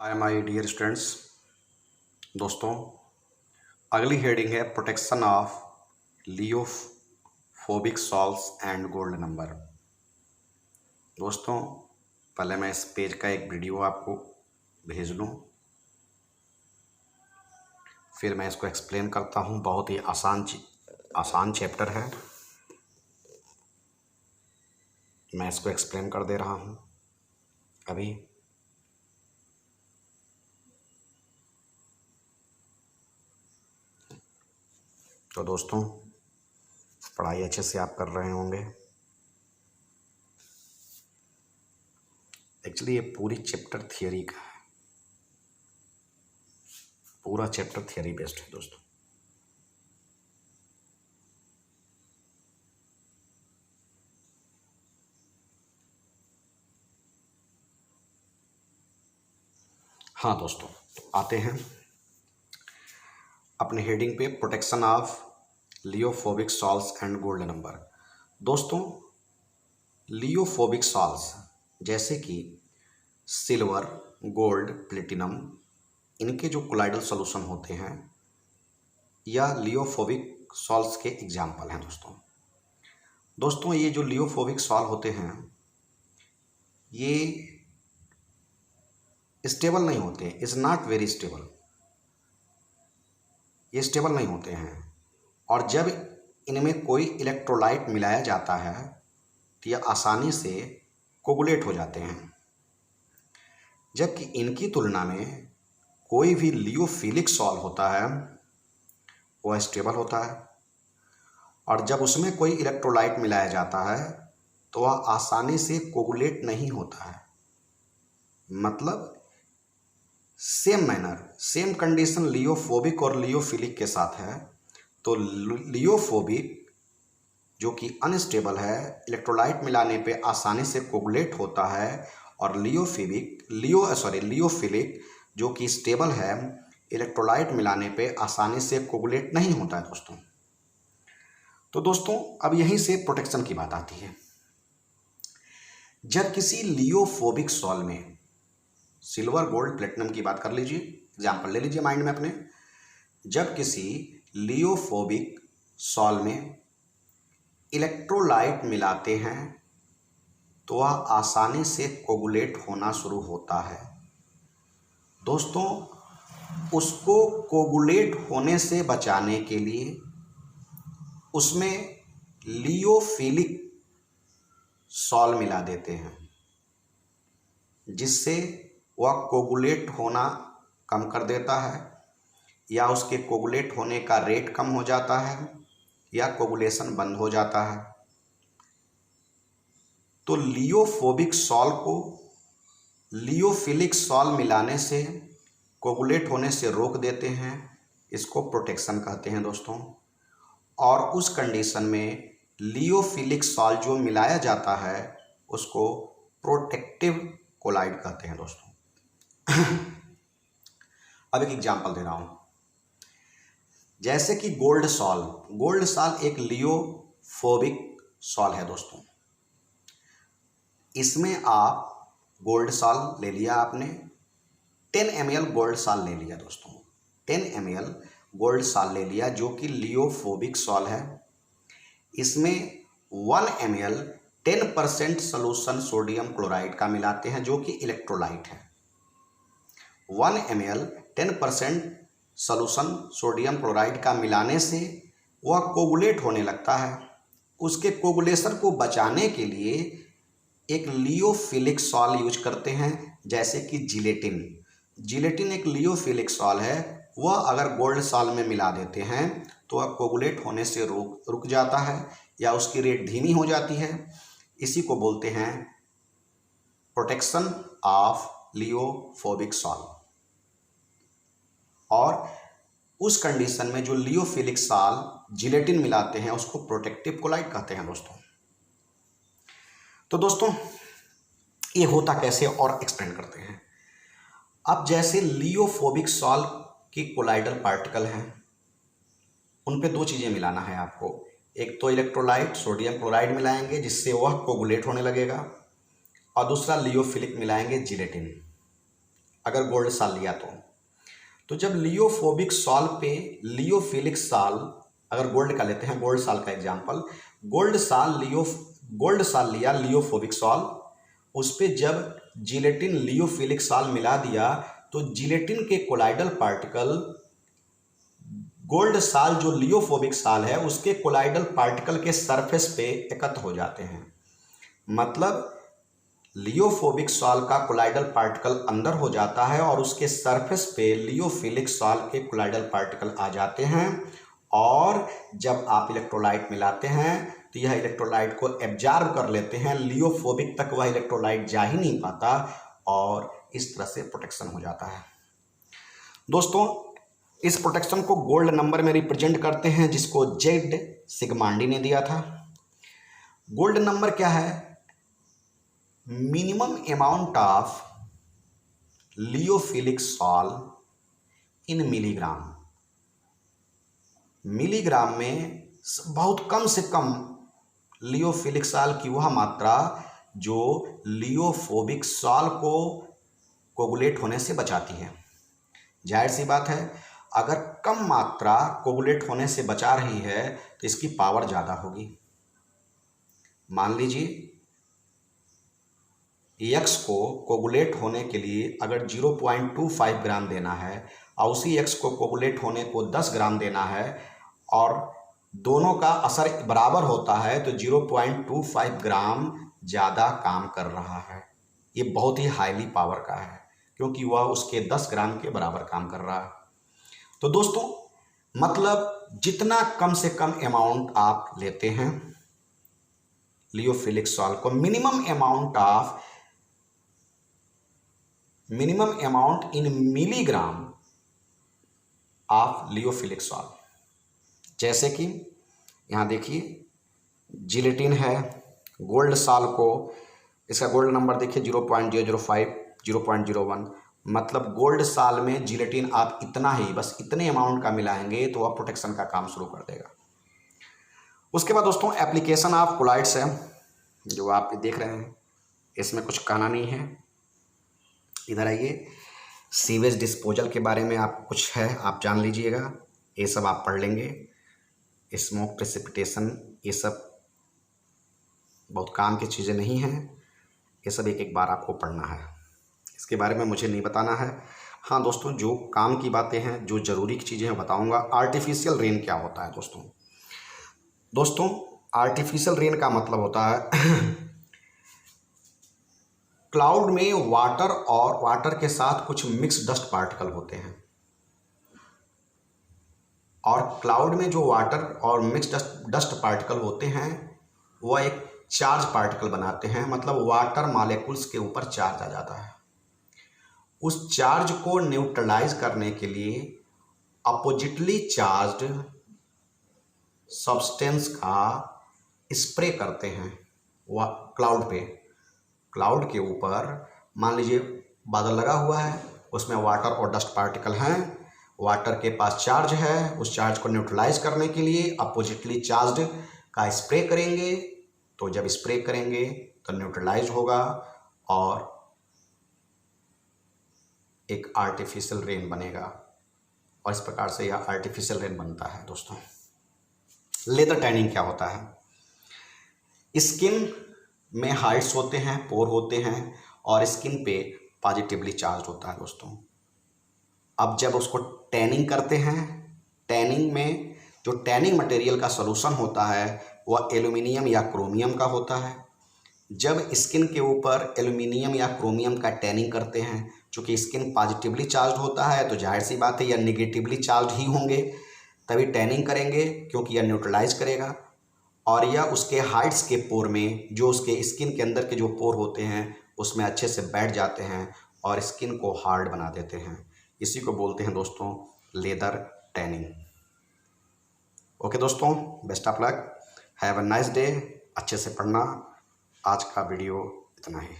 Hi my dear students. दोस्तों, अगली heading है protection of lyophobic sols and gold number. दोस्तों, पहले मैं इस पेज का एक वीडियो आपको भेज लूँ, फिर मैं इसको एक्सप्लेन करता हूँ। बहुत ही आसान चैप्टर है। मैं इसको एक्सप्लेन कर दे रहा हूँ अभी। तो दोस्तों, पढ़ाई अच्छे से आप कर रहे होंगे। एक्चुअली ये पूरी चैप्टर थियरी का है, पूरा चैप्टर थियरी बेस्ड है दोस्तों। हाँ दोस्तों, आते हैं अपने हेडिंग पे, protection of lyophobic sols and gold number. दोस्तों, लियोफोबिक सॉल्व्स जैसे कि सिल्वर, गोल्ड, प्लेटिनम, इनके जो कोलाइडल सॉल्यूशन होते हैं या लियोफोबिक सॉल्व्स के एग्जाम्पल हैं दोस्तों, ये जो लियोफोबिक सॉल्व होते हैं ये स्टेबल नहीं होते, इज़ नॉट वेरी स्टेबल। ये स्टेबल नहीं होते हैं, और जब इनमें कोई इलेक्ट्रोलाइट मिलाया जाता है तो ये आसानी से कोगुलेट हो जाते हैं, जबकि इनकी तुलना में कोई भी लियोफिलिक सॉल्व होता है वो स्टेबल होता है, और जब उसमें कोई इलेक्ट्रोलाइट मिलाया जाता है तो वह आसानी से कोगुलेट नहीं होता है। मतलब सेम कंडीशन लियोफोबिक और लियोफिलिक के साथ है। तो लियोफोबिक जो कि अनस्टेबल है, इलेक्ट्रोलाइट मिलाने पे आसानी से कोगुलेट होता है, और लियोफिलिक जो कि स्टेबल है, इलेक्ट्रोलाइट मिलाने पे आसानी से कोगुलेट नहीं होता है दोस्तों। तो दोस्तों, अब यहीं से प्रोटेक्शन की बात आती है। जब किसी लियोफोबिक सॉल्व में, सिल्वर, गोल्ड, प्लेटिनम की बात कर लीजिए, एग्जाम्पल ले लीजिए माइंड में अपने। जब किसी लियोफोबिक सॉल्व में इलेक्ट्रोलाइट मिलाते हैं तो वह आसानी से कोगुलेट होना शुरू होता है दोस्तों। उसको कोगुलेट होने से बचाने के लिए उसमें लियोफिलिक सॉल्व मिला देते हैं, जिससे वह कोगुलेट होना कम कर देता है, या उसके कोगुलेट होने का रेट कम हो जाता है, या कोगुलेशन बंद हो जाता है। तो लियोफोबिक सॉल्व को लियोफिलिक सॉल्व मिलाने से कोगुलेट होने से रोक देते हैं। इसको प्रोटेक्शन कहते हैं दोस्तों। और उस कंडीशन में लियोफिलिक सॉल्व जो मिलाया जाता है उसको प्रोटेक्टिव कोलाइड कहते हैं दोस्तों। अब एक एग्जांपल दे रहा हूं, जैसे कि गोल्ड सॉल्व एक लियोफोबिक सॉल्व है दोस्तों। इसमें आप गोल्ड सॉल्व ले लिया आपने, 10 ml गोल्ड सॉल्व ले लिया दोस्तों, 10 ml गोल्ड सॉल्व ले लिया जो कि लियोफोबिक सॉल्व है। इसमें 1 ml 10% सोल्यूशन सोडियम क्लोराइड का मिलाते हैं जो कि इलेक्ट्रोलाइट है। 1 ml 10% सोल्यूशन सोडियम क्लोराइड का मिलाने से वह कोगुलेट होने लगता है। उसके कोगुलेशन को बचाने के लिए एक लियोफिलिक सॉल्व यूज करते हैं, जैसे कि जिलेटिन एक लियोफिलिक सॉल्व है। वह अगर गोल्ड सॉल्व में मिला देते हैं तो वह कोगुलेट होने से रुक जाता है, या उसकी रेट धीमी हो जाती है। इसी को बोलते हैं प्रोटेक्शन ऑफ लियोफोबिक सॉल्व। और उस कंडीशन में जो लियोफिलिक सॉल्व जिलेटिन मिलाते हैं उसको प्रोटेक्टिव कोलाइड कहते हैं दोस्तों। तो दोस्तों, ये होता कैसे और एक्सप्लेन करते हैं। अब जैसे लियोफोबिक सॉल्व की कोलाइडल पार्टिकल हैं, उन पे दो चीज़ें मिलाना है आपको। एक तो इलेक्ट्रोलाइट सोडियम क्लोराइड मिलाएंगे जिससे वह कोगुलेट होने लगेगा, और दूसरा लियोफिलिक मिलाएंगे जिलेटिन। अगर गोल्ड सॉल लिया तो जब लियोफोबिक सॉल पे लियोफिलिक सॉल, अगर गोल्ड का लेते हैं, गोल्ड सॉल का एग्जांपल, गोल्ड सॉल लिया लियोफोबिक सॉल, उस पे जब जिलेटिन लियोफिलिक सॉल मिला दिया तो जिलेटिन के कोलाइडल पार्टिकल गोल्ड सॉल जो लियोफोबिक सॉल है उसके कोलाइडल पार्टिकल के सरफेस पे एकत्र हो जाते हैं। मतलब लियोफोबिक सॉल का कोलाइडल पार्टिकल अंदर हो जाता है और उसके सरफेस पे लियोफिलिक सॉल के कोलाइडल पार्टिकल आ जाते हैं, और जब आप इलेक्ट्रोलाइट मिलाते हैं तो यह इलेक्ट्रोलाइट को एब्जॉर्ब कर लेते हैं, लियोफोबिक तक वह इलेक्ट्रोलाइट जा ही नहीं पाता और इस तरह से प्रोटेक्शन हो जाता है। दोस्तों, इस प्रोटेक्शन को गोल्ड नंबर में रिप्रेजेंट करते हैं जिसको जेड सिग्मांडी ने दिया था। गोल्ड नंबर क्या है? Minimum amount of lyophilic sol in milligram. Milligram में बहुत कम से कम लियोफिलिक सॉल की वह मात्रा जो लियोफोबिक सॉल को कोगुलेट होने से बचाती है। जाहिर सी बात है, अगर कम मात्रा कोगुलेट होने से बचा रही है तो इसकी पावर ज़्यादा होगी। मान लीजिए एक्स को कोगुलेट होने के लिए अगर 0.25 ग्राम देना है और उसी एक्स को कोगुलेट होने को 10 ग्राम देना है और दोनों का असर बराबर होता है तो 0.25 ग्राम ज़्यादा काम कर रहा है। ये बहुत ही हाईली पावर का है क्योंकि वह उसके 10 ग्राम के बराबर काम कर रहा है। तो दोस्तों, मतलब जितना कम से कम अमाउंट आप लेते हैं लियोफिलिक सॉल को, minimum amount in milligram of lyophilic sol. जैसे कि यहाँ देखिए जिलेटिन है, गोल्ड सॉल को, इसका गोल्ड नंबर देखिए 0.005, 0.01, मतलब गोल्ड सॉल में जिलेटिन आप इतना ही, बस इतने अमाउंट का मिलाएंगे तो वह प्रोटेक्शन का काम शुरू कर देगा। उसके बाद दोस्तों एप्लीकेशन ऑफ कोलाइड्स है जो आप देख रहे हैं, इसमें कुछ कहना नहीं है। इधर आइए, सीवेज डिस्पोजल के बारे में आप कुछ है आप जान लीजिएगा, ये सब आप पढ़ लेंगे। स्मोक प्रेसिपिटेशन, ये सब बहुत काम की चीज़ें नहीं हैं, ये सब एक एक बार आपको पढ़ना है, इसके बारे में मुझे नहीं बताना है। हाँ दोस्तों, जो काम की बातें हैं, जो ज़रूरी की चीज़ें हैं बताऊंगा। आर्टिफिशियल रेन क्या होता है दोस्तों? आर्टिफिशियल रेन का मतलब होता है क्लाउड में वाटर और वाटर के साथ कुछ मिक्स डस्ट पार्टिकल होते हैं, और क्लाउड में जो वाटर और मिक्स डस्ट पार्टिकल होते हैं वह एक चार्ज पार्टिकल बनाते हैं। मतलब वाटर मॉलिक्यूल्स के ऊपर चार्ज आ जाता है। उस चार्ज को न्यूट्रलाइज करने के लिए अपोजिटली चार्ज्ड सब्सटेंस का स्प्रे करते हैं वह क्लाउड के ऊपर। मान लीजिए बादल लगा हुआ है, उसमें वाटर और डस्ट पार्टिकल हैं, वाटर के पास चार्ज है, उस चार्ज को न्यूट्रलाइज करने के लिए अपोजिटली चार्ज्ड का स्प्रे करेंगे। तो जब स्प्रे करेंगे तो न्यूट्रलाइज होगा और एक आर्टिफिशियल रेन बनेगा, और इस प्रकार से यह आर्टिफिशियल रेन बनता है। दोस्तों, लेदर टैनिंग क्या होता है? स्किन में हाइट्स होते हैं, पोर होते हैं, और स्किन पे पॉजिटिवली चार्ज होता है। दोस्तों, अब जब उसको टैनिंग करते हैं, टैनिंग में जो टैनिंग मटेरियल का सॉल्यूशन होता है वह एल्यूमिनियम या क्रोमियम का होता है। जब स्किन के ऊपर एल्यूमिनियम या क्रोमियम का टैनिंग करते हैं, चूँकि स्किन पॉजिटिवली चार्ज होता है तो जाहिर सी बात है यह निगेटिवली चार्ज ही होंगे, तभी टैनिंग करेंगे क्योंकि यह न्यूट्रलाइज करेगा। और यह उसके हाइट्स के पोर में, जो उसके स्किन के अंदर के जो पोर होते हैं उसमें अच्छे से बैठ जाते हैं और स्किन को हार्ड बना देते हैं। इसी को बोलते हैं दोस्तों लेदर टैनिंग। ओके दोस्तों, best of luck, have a nice day. अच्छे से पढ़ना। आज का वीडियो इतना ही।